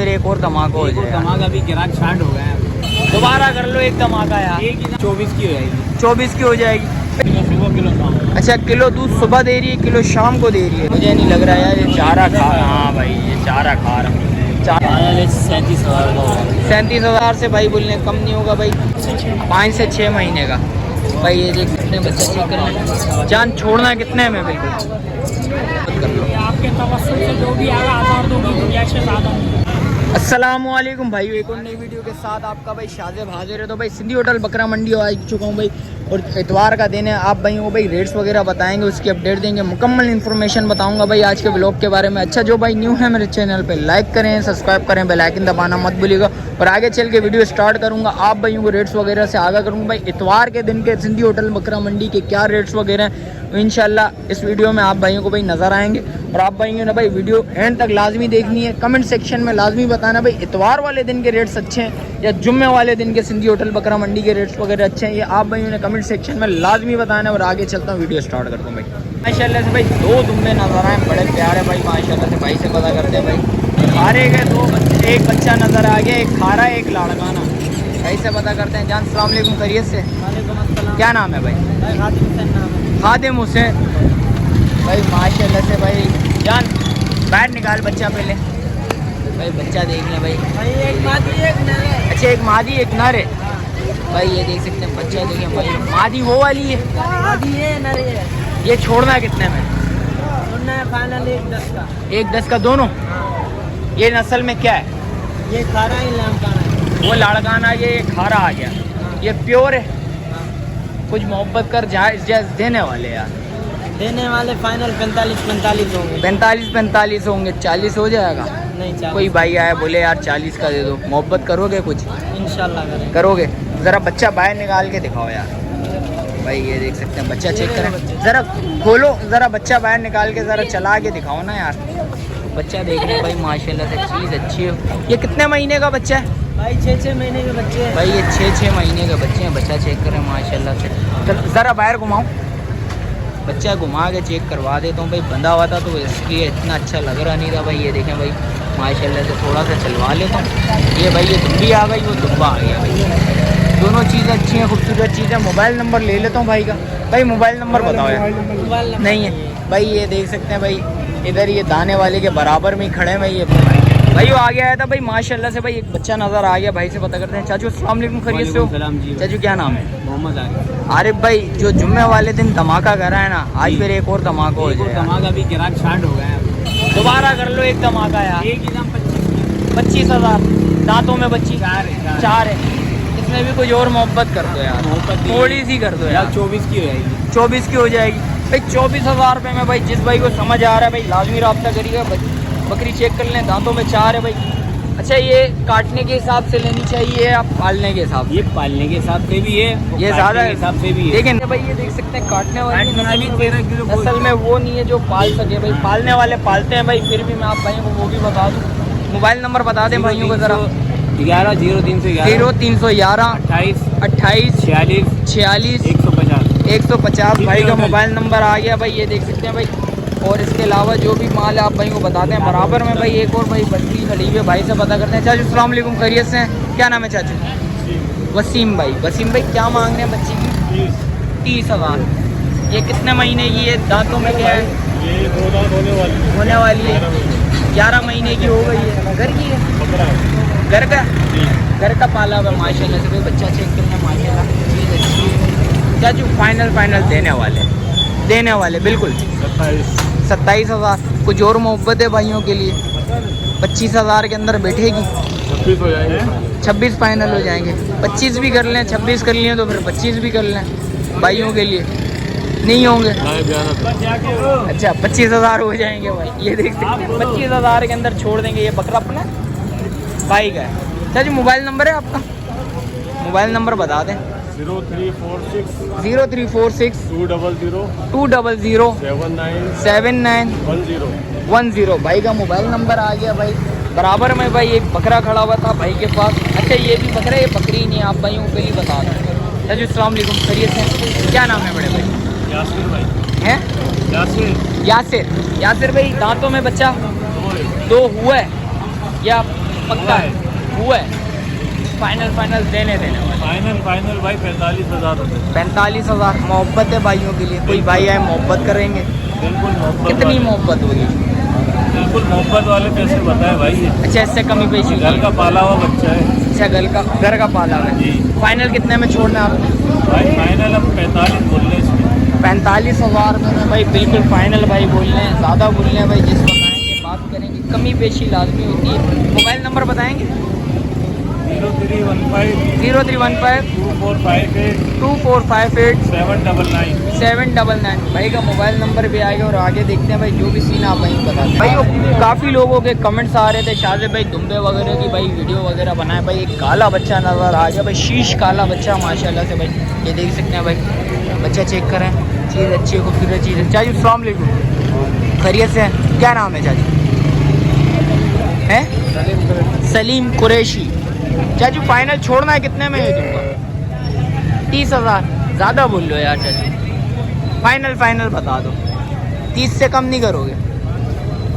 फिर एक और धमाका हो जाएगा। धमाका भी गिराक स्टार्ट हो गया है। दोबारा कर लो एक धमाका यार। 24 की हो जाएगी। 24 की हो जाएगी। किलो सुबह किलो शाम। अच्छा, किलो दूध सुबह दे रही है, किलो शाम को दे रही है। मुझे नहीं लग रहा है यार ये चारा खा रहा। हाँ भाई ये चारा खा रहा। 37,000 का होगा। 37,000 से भाई बोलने कम नहीं होगा भाई। 5 से 6 महीने का भाई। ये देख सकते हैं बच्चा चेक कर। जान छोड़ना कितने में बिल्कुल कर लो। आपके तवज्जुह से जो भी आएगा आधार दोगी दुनिया से ज़्यादा। अस्सलामुअलैकुम भाई, एक और नई वीडियो के साथ आपका भाई शाज़ेब हाजिर है। तो भाई सिंधी होटल बकरा मंडी आ चुका हूँ भाई, और इतवार का दिन है। आप भाइयों को भाई रेट्स वगैरह बताएंगे, उसकी अपडेट देंगे, मुकम्मल इन्फॉर्मेशन बताऊंगा भाई आज के व्लॉग के बारे में। अच्छा जो भाई न्यू है मेरे चैनल पे लाइक करें, सब्सक्राइब करें, बेल आइकन दबाना मत भूलिएगा। और आगे चल के वीडियो स्टार्ट करूँगा, आप भाइयों को रेट्स वगैरह से आगाह करूँगा भाई इतवार के दिन के सिंधी होटल बकरा मंडी के क्या रेट्स वगैरह हैं। इंशाल्लाह इस वीडियो में आप भाइयों को भाई नज़र आएंगे। और आप भाइयों ने भाई वीडियो एंड तक लाजमी देखनी है। कमेंट सेक्शन में लाजमी बताना भाई इतवार वाले दिन के रेट्स अच्छे हैं या जुम्मे वाले दिन के सिंधी होटल बकरा मंडी के रेट्स वगैरह अच्छे हैं। ये आप भाइयों ने कमेंट सेक्शन में लाजमी बताना है। और आगे चलता हूँ, वीडियो स्टार्ट करता हूँ भाई। माशाल्लाह से भाई 2 दुम्बे नज़र आए, बड़े प्यारे भाई माशाल्लाह से। भाई से पता करते हैं भाई। खारे गए 2 बच्चे, एक बच्चा नज़र आ गया, एक खारा एक लाड़काना। भाई से पता करते हैं। जान सलाम अलैकुम, खैरियत से? क्या नाम है भाई? खादिम हुसैन भाई माशाल्लाह से भाई। जान बाहर निकाल बच्चा पहले भाई, बच्चा देख लें भाई। एक मादी एक नर है। अच्छा एक मादी एक नर है भाई। ये देख सकते हैं बच्चा देखें भाई। मादी वो वाली है, मादी है नर है। ये छोड़ना कितने में? सुनना है फाइनल 1,10 का। 1,10 का दोनों। ये नस्ल में क्या है? ये खारा ही लामकाना है। वो लाड़काना, ये खारा आ गया। ये प्योर है। कुछ मोहब्बत कर जायज़ देने वाले यार। देने वाले फाइनल 45 होंगे। 45 होंगे। 40 हो जाएगा? नहीं 40। कोई भाई आया बोले यार 40 का दे दो, मोहब्बत करोगे? कुछ इंशाल्लाह करोगे? ज़रा बच्चा बाहर निकाल के दिखाओ यार भाई। ये देख सकते हैं बच्चा चेक करें, ज़रा खोलो, ज़रा बच्चा बाहर निकाल के ज़रा चला के दिखाओ ना यार। बच्चा देख रहे हैं भाई माशाल्लाह से, चीज़ अच्छी है। ये कितने महीने का बच्चा है भाई? 6 महीने के बच्चे हैं भाई। ये 6 महीने के बच्चे हैं। बच्चा चेक करें माशाल्लाह से। ज़रा बाहर घुमाओ, बच्चा घुमा के चेक करवा देता हूँ भाई। बंधा हुआ था तो इसलिए इतना अच्छा लग रहा नहीं था भाई। ये देखें भाई माशाल्लाह से, थोड़ा सा चलवा लेता हूँ। ये भाई ये दुम्बी आ गई, वो दुब्बा आ गया भाई। दोनों चीज़ें अच्छी हैं, खूबसूरत चीज़ है। मोबाइल नंबर ले लेता हूँ भाई का। भाई मोबाइल नंबर बताओ यार। नहीं है भाई। ये देख सकते हैं भाई, इधर ये दाने वाले के बराबर में ही खड़े हैं भाई। ये भाई वो आगे आया था भाई माशाल्लाह से भाई। एक बच्चा नज़र आ गया। भाई से पता करते हैं। चाचू अस्सलाम वालेकुम, खैरियत से हो? चाचू क्या नाम है? मोहम्मद आरिफ भाई। जो जुम्मे वाले दिन धमाका करा है ना, आज फिर एक और धमाका हो जाएगा। धमाका भी गिराक स्टार्ट हो गया है। दोबारा कर लो एक धमाका यार। एक ही दाम 25,000। दांतों में बच्ची 4 है। इसमें भी कुछ और मोहब्बत कर दो यार, थोड़ी सी कर दो यार। 24 की हो जाएगी। 24 की हो जाएगी भाई। 24,000 रुपये में भाई। जिस भाई को समझ आ रहा है भाई लाजमी रब्ता करिएगा। बकरी चेक कर लें, दांतों में 4 है भाई। अच्छा ये काटने के हिसाब से लेनी चाहिए या पालने के हिसाब? ये पालने के हिसाब से भी है, ये ज़्यादा हिसाब से भी है। लेकिन भाई ये देख सकते हैं काटने वाली वाली 13 किलो असल में वो नहीं है जो पाल सके भाई। पालने वाले पालते हैं भाई। फिर भी मैं आप भाइयों को वो भी बता दूँ। मोबाइल नंबर बता दें भाइयों को ज़रा। 0311 28 46 46 150 भाई का मोबाइल नंबर आ गया भाई। ये देख सकते हैं भाई। और इसके अलावा जो भी माल है आप भाई को बताते हैं। बराबर में भाई एक और भाई बकरी खड़ी हुई है। भाई से पता करते हैं। चाचू अस्सलाम वालेकुम, खैरियत से हैं? क्या नाम है चाचू? वसीम भाई। वसीम भाई क्या मांग रहे हैं बच्ची की? 30,000। ये कितने महीने की है? दांतों में क्या है? ये 2 दांत होने वाली है। 11 महीने की हो गई है। घर की है? घर का पाला हुआ माशाल्लाह से भाई। बच्चा चेक करना माशाल्लाह, चीज़ अच्छी है। चाचू फाइनल देने वाले बिल्कुल 27,000। कुछ और मोहब्बत है भाइयों के लिए? 25,000 के अंदर बैठेगी? 26 हो जाएंगे। 26 फाइनल हो जाएंगे। 25 भी कर लें, 26 कर लिए तो फिर 25 भी कर लें भाइयों के लिए। नहीं होंगे? अच्छा 25,000 हो जाएंगे भाई। ये देख सकते हैं 25,000 के अंदर छोड़ देंगे। ये बकरा अपना भाई का है। चाचू मोबाइल नंबर है आपका? मोबाइल नंबर बता दें। 0346 200 7910 भाई का मोबाइल नंबर आ गया भाई। बराबर में भाई एक बकरा खड़ा हुआ था भाई के पास। अच्छा ये भी बकरा, ये बकरी नहीं है। आप भाइयों को पहले बता दें। चाचू अस्सलाम वालेकुम, खैरियत से? क्या नाम है बड़े भाई? यासिर भाई। हैं? यासिर भाई। दांतों में बच्चा 2 हुआ है या पक्का है, हुआ है। फाइनल देने वाले फाइनल भाई 45,000 रुपये। 45,000 मोहब्बत है भाइयों के लिए, कोई भाई आए मोहब्बत करेंगे। बिल्कुल मोहब्बत कितनी मोहब्बत होगी? बिल्कुल मोहब्बत वाले पैसे बताए भाई ये। अच्छा, इससे कमी पेशी घर का पाला हुआ बच्चा है। अच्छा, घर का पाला है जी। फाइनल कितने में छोड़ना है आपने? भाई फाइनल हम 45 बोल रहे हैं। 45,000 में भाई बिल्कुल फाइनल भाई बोल रहे हैं, ज़्यादा बोल रहे हैं भाई। जिस बताएंगे बात करेंगे, कमी पेशी लाजमी होती है। मोबाइल नंबर बताएंगे? 0315 2458 799 भाई का मोबाइल नंबर भी आएगा। और आगे देखते हैं भाई जो भी सीन आप वहीं बताते हैं भाई। काफ़ी लोगों के कमेंट्स आ रहे थे शाहज़ेब भाई दुम्बे वगैरह की भाई वीडियो वगैरह बनाए। भाई एक काला बच्चा नज़र आ गया भाई, शीश काला बच्चा माशाल्लाह से भाई, ये देख सकते हैं भाई। बच्चा चेक करें, चीज़ अच्छी है, खूबसूरत चीज़ है। चाची अस्सलाम वालेकुम, खैरियत से हैं? क्या नाम है चाची? है सलीम कुरैशी। चाचू फाइनल छोड़ना है कितने में है तुमको? 30,000 ज़्यादा बोल लो यार चाचू। फाइनल बता दो, 30 से कम नहीं करोगे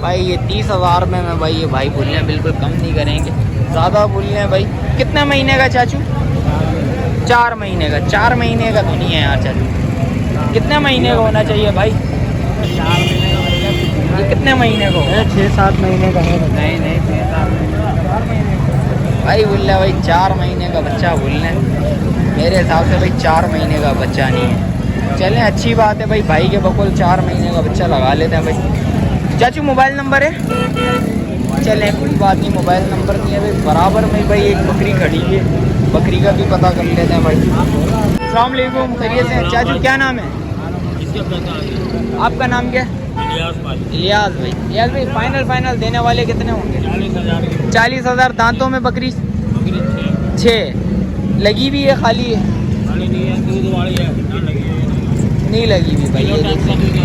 भाई? ये 30,000 में मैं भाई, ये भाई बोल रहे हैं बिल्कुल कम नहीं करेंगे, ज़्यादा बोल रहे हैं भाई। कितने महीने का चाचू? 4 महीने का। 4 महीने का तो नहीं है यार चाचू, कितने महीने का होना चाहिए भाई? 4 महीने का। ये कितने महीने का होगा? 6-7 महीने का है। नहीं 6-7 भाई बोल रहे भाई 4 महीने का बच्चा बोल रहे हैं। मेरे हिसाब से भाई 4 महीने का बच्चा नहीं है। चलें, अच्छी बात है भाई, भाई के बकौल 4 महीने का बच्चा लगा लेते हैं भाई। चाचू मोबाइल नंबर है? चलें कोई बात नहीं, मोबाइल नंबर नहीं है भाई। बराबर में भाई एक बकरी खड़ी है, बकरी का भी पता कर लेते हैं भाई। अस्सलाम वालेकुम, खैरियत से? चाचू क्या नाम है आपका? नाम क्या है? इलियास भाई। फाइनल देने वाले कितने होंगे? 40,000। दांतों में बकरी 6 लगी भी है, खाली है? नहीं लगी भी भाई, ये देख सकते हैं।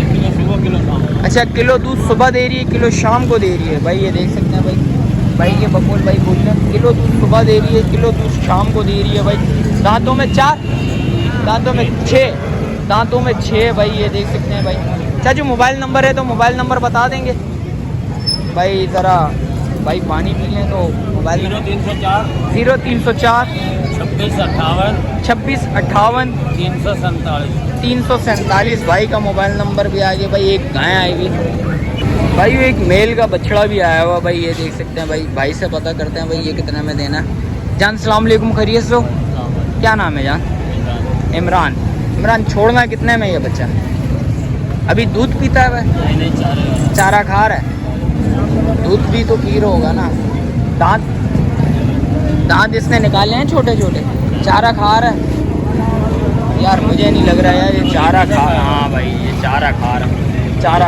अच्छा, किलो दूध सुबह दे रही है, किलो शाम को दे रही है भाई, ये देख सकते हैं भाई। भाई ये बकौल भाई बोल रहे हैं किलो दूध सुबह दे रही है, किलो दूध शाम को दे रही है भाई। दांतों में 4, दांतों में 6 भाई, ये देख सकते हैं भाई। चाचू मोबाइल नंबर है तो मोबाइल नंबर बता देंगे भाई? ज़रा भाई पानी पी लें तो मोबाइल 0304 0304 2658 347 भाई का मोबाइल नंबर भी आ गया भाई। एक गाय आई हुई भाई, एक मेल का बछड़ा भी आया हुआ भाई, ये देख सकते हैं भाई। भाई से पता करते हैं भाई ये कितने में देना है। जान सलाम वालेकुम, खैरियत से हो? क्या नाम है जान? इमरान। छोड़ना कितने में ये बच्चा? अभी दूध पीता है भाई? चारा खा रहा है? दूध भी तो पी रहा होगा ना। दांत इसने निकाले हैं छोटे छोटे, चारा खा रहा है यार? मुझे नहीं लग रहा यार ये चारा खा। हाँ भाई ये चारा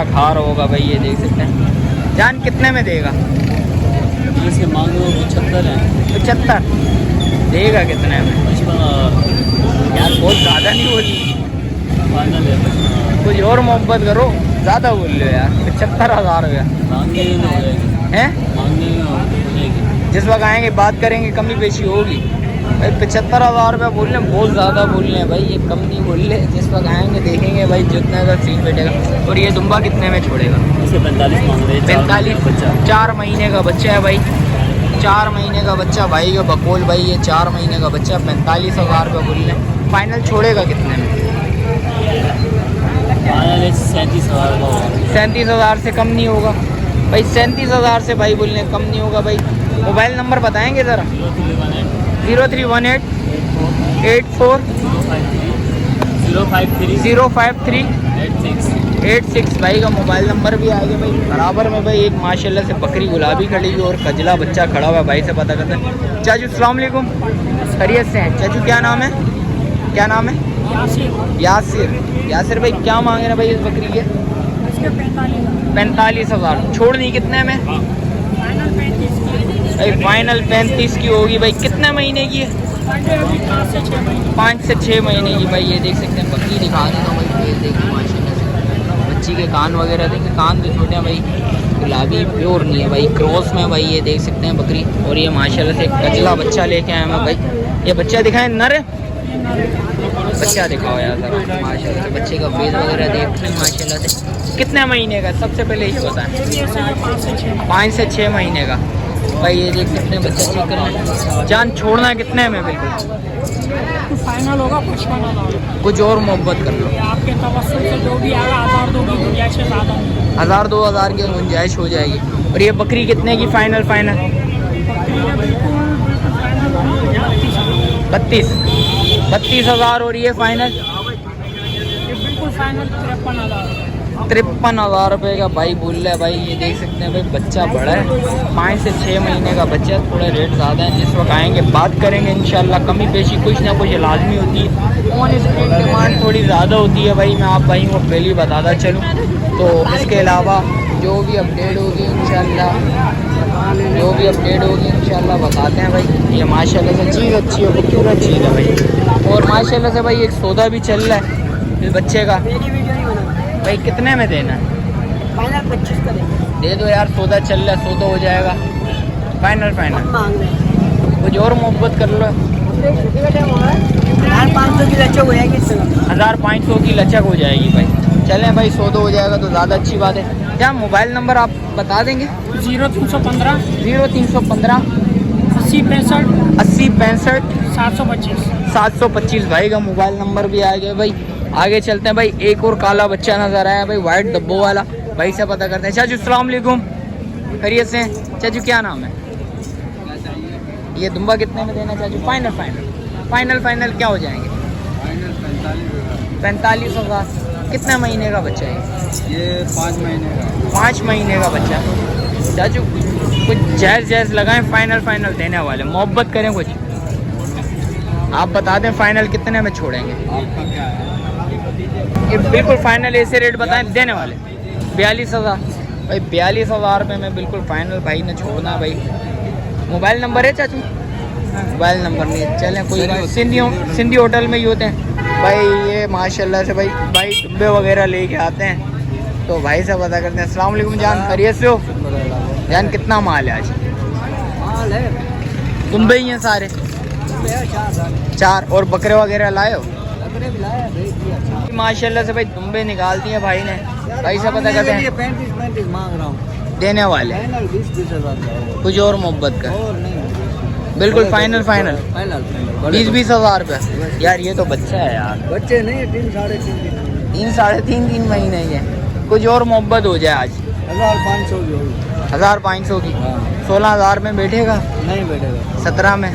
खा रहा होगा भाई, ये देख सकते हैं। जान कितने में देगा? इसे मांगो 75 है। 75 देगा कितने में यार? बहुत ज़्यादा नहीं बोली, फाइनल है। कुछ और मोहब्बत करो, ज़्यादा बोल लो यार। 75,000 रुपया हैं? जिस वक्त आएंगे बात करेंगे, कमी पेशी होगी भाई। 75,000 रुपया बोल रहे हैं, बहुत ज़्यादा बोल रहे हैं भाई, ये कम नहीं बोल रहे। जिस वक्त आएंगे देखेंगे भाई जितने का सीन बैठेगा। और ये दुम्बा कितने में छोड़ेगा? 45 मांग रहे हैं। 45 बच्चा 4 महीने का बच्चा है भाई। 4 महीने का बच्चा भाई का बकौल भाई, ये 4 महीने का बच्चा 45,000 रुपये बोल रहे हैं। फाइनल छोड़ेगा कितने में? 37,000 का होगा। 37,000 से कम नहीं होगा भाई। 37,000 से भाई बोलने कम नहीं होगा भाई। मोबाइल नंबर बताएंगे ज़रा? 0318 84 053 86 भाई का मोबाइल नंबर भी आ गया भाई। बराबर में भाई एक माशाल्लाह से बकरी गुलाबी खड़ी हुई और खजला बच्चा खड़ा हुआ है। भाई से पता करते हैं। चाचू अस्सलाम वालेकुम, खैरियत से हैं? चाचू क्या नाम है? यासिर भाई क्या मांग रहे हैं भाई इस बकरी के? 45,000। छोड़नी कितने में? भाई फाइनल 35 की होगी भाई। कितने महीने की है? 5 से 6 महीने की भाई। ये देख सकते हैं बकरी दिखा देता हूँ भाई, देखिए माशाल्लाह से बच्ची के कान वगैरह देखिए, कान तो छोटे हैं भाई, गुलाबी प्योर नहीं है भाई, क्रॉस में भाई। ये देख सकते हैं बकरी। और ये माशाल्लाह से कचला बच्चा लेके आया मैं भाई। ये बच्चा दिखाएं, नर है? बच्चा दिखाओ यार ज़रा माशाल्लाह से। बच्चे का फेस वगैरह देखते हैं माशाल्लाह से। कितने महीने का? सबसे पहले ये बताएं। 5 से 6 महीने का। भाई ये देख सकते हैं बच्चा चेक कर जान छोड़ना कितने में बिल्कुल तो फाइनल होगा 55,000। कुछ और मोहब्बत कर लो। ये आपके तवस्सुल से जो भी आएगा 1,000 की गुंजाइश है ज़्यादा नहीं। 1000-2000 की गुंजाइश हो जाएगी। और ये बकरी कितने की फाइनल? 32,000 और ये फाइनल? ये बिल्कुल फाइनल 53,000। 53,000 रुपये का भाई बोल रहा है। भाई ये देख सकते हैं भाई बच्चा बड़ा है, 5 से 6 महीने का बच्चा है। थोड़े रेट ज़्यादा हैं, जिस वक्त आएंगे बात करेंगे इंशाल्लाह। कमी पेशी कुछ ना कुछ लाजमी होती है। ऑन स्क्रीन डिमांड थोड़ी ज़्यादा होती है भाई, मैं आप भाई को पहले ही बताता चलूँ। तो इसके अलावा जो भी अपडेट होगी इंशाल्लाह बताते हैं भाई। ये माशाल्लाह से चीज़ अच्छी है, खूबसूरत चीज़ है भाई। और माशाल्लाह से भाई एक सौदा भी चल रहा है इस बच्चे का। भाई कितने में देना है? फाइनल 25 का दे दो यार, सौदा चल रहा है, सौदा हो जाएगा। फाइनल कुछ और मोहब्बत कर लो। 1,500 की लचक हो जाएगी। 1500 की लचक हो जाएगी भाई। चलें भाई, सौदा हो जाएगा तो ज़्यादा अच्छी बात है। क्या मोबाइल नंबर आप बता देंगे? 0315 0315 80 65 80 65 725। 725 भाई का मोबाइल नंबर भी आ गया भाई। आगे चलते हैं भाई। एक और काला बच्चा नज़र आया भाई, वाइट डब्बों वाला। भाई से पता करते हैं। चाचू अस्सलाम वालेकुम, खैरियत से? चाचू क्या नाम है? ये दुम्बा कितने में देना चाचू? फाइनल क्या हो जाएंगे? 45,000। कितने महीने का बच्चा है ये 5 महीने का। 5 महीने का बच्चा है। चाचू कुछ जायज़ लगाएं, फाइनल देने वाले, मोहब्बत करें कुछ। आप बता दें फाइनल कितने में छोड़ेंगे? आपका क्या है? ये बिल्कुल फाइनल ऐसे रेट बताएं देने वाले। 42,000 भाई। 42,000 रुपये में बिल्कुल फाइनल भाई ने छोड़ना भाई। मोबाइल नंबर है चाचू? मोबाइल नंबर नहीं है, चलें कोई बात। सिंधी होटल में ही होते हैं भाई ये माशाल्लाह से भाई डब्बे वगैरह लेके आते हैं। तो भाई से पता करते हैं। अस्सलाम वालेकुम जान, खैरियत से हो जान? कितना माल है आज? माल है तुम भी हैं सारे? 4 और बकरे वगैरह लाए हो? माशाल्लाह से भाई दुम्बे निकाल दिए भाई ने। भाई से पता करते हैं। 35 मांग रहा हूँ देने वाले 20-20 कुछ और मोहब्बत का और नहीं बिल्कुल फाइनल 20-20 हज़ार रुपये। यार ये तो बच्चा है यार, बच्चे नहीं 3 साढ़े 3 महीने ही है। कुछ और मोहब्बत हो जाए आज। 1,500 की होगी। 1,500 की 16,000 में बैठेगा? नहीं बैठेगा। 17 में?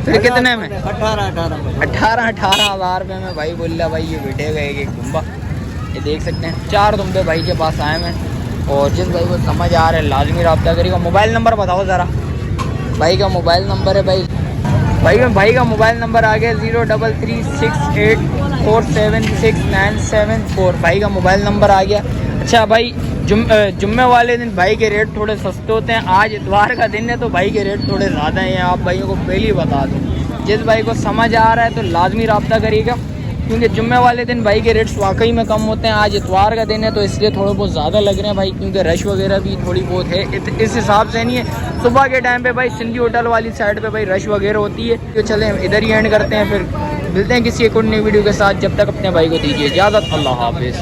फिर कितने में? 18 हज़ार रुपये में भाई बोल रहा भाई ये बैठेगा एक दुम्बा। ये देख सकते हैं 4 दुम्बे भाई के पास आए हैं। और जिस भाई को समझ आ रहा है लाजमी रब्ता करेगा। मोबाइल नंबर बताओ ज़रा। भाई का मोबाइल नंबर है भाई का मोबाइल नंबर आ गया 033684769774। भाई का मोबाइल नंबर आ गया। अच्छा भाई जुम्मे वाले दिन भाई के रेट थोड़े सस्ते होते हैं। आज इतवार का दिन है तो भाई के रेट थोड़े ज़्यादा हैं। आप भाइयों को पहले ही बता दूँ, जिस भाई को समझ आ रहा है तो लाजमी रब्ता करिएगा, क्योंकि जुम्मे वाले दिन भाई के रेट्स वाकई में कम होते हैं। आज इतवार का दिन है तो इसलिए थोड़े बहुत ज़्यादा लग रहे हैं भाई, क्योंकि रश वगैरह भी थोड़ी बहुत है। इस हिसाब से नहीं है। सुबह के टाइम पे भाई सिंधी होटल वाली साइड पे भाई रश वगैरह होती है। तो चलें इधर ही एंड करते हैं, फिर मिलते हैं किसी एक और नई वीडियो के साथ। जब तक अपने भाई को दीजिए इजाज़त। अल्लाह हाफिज़।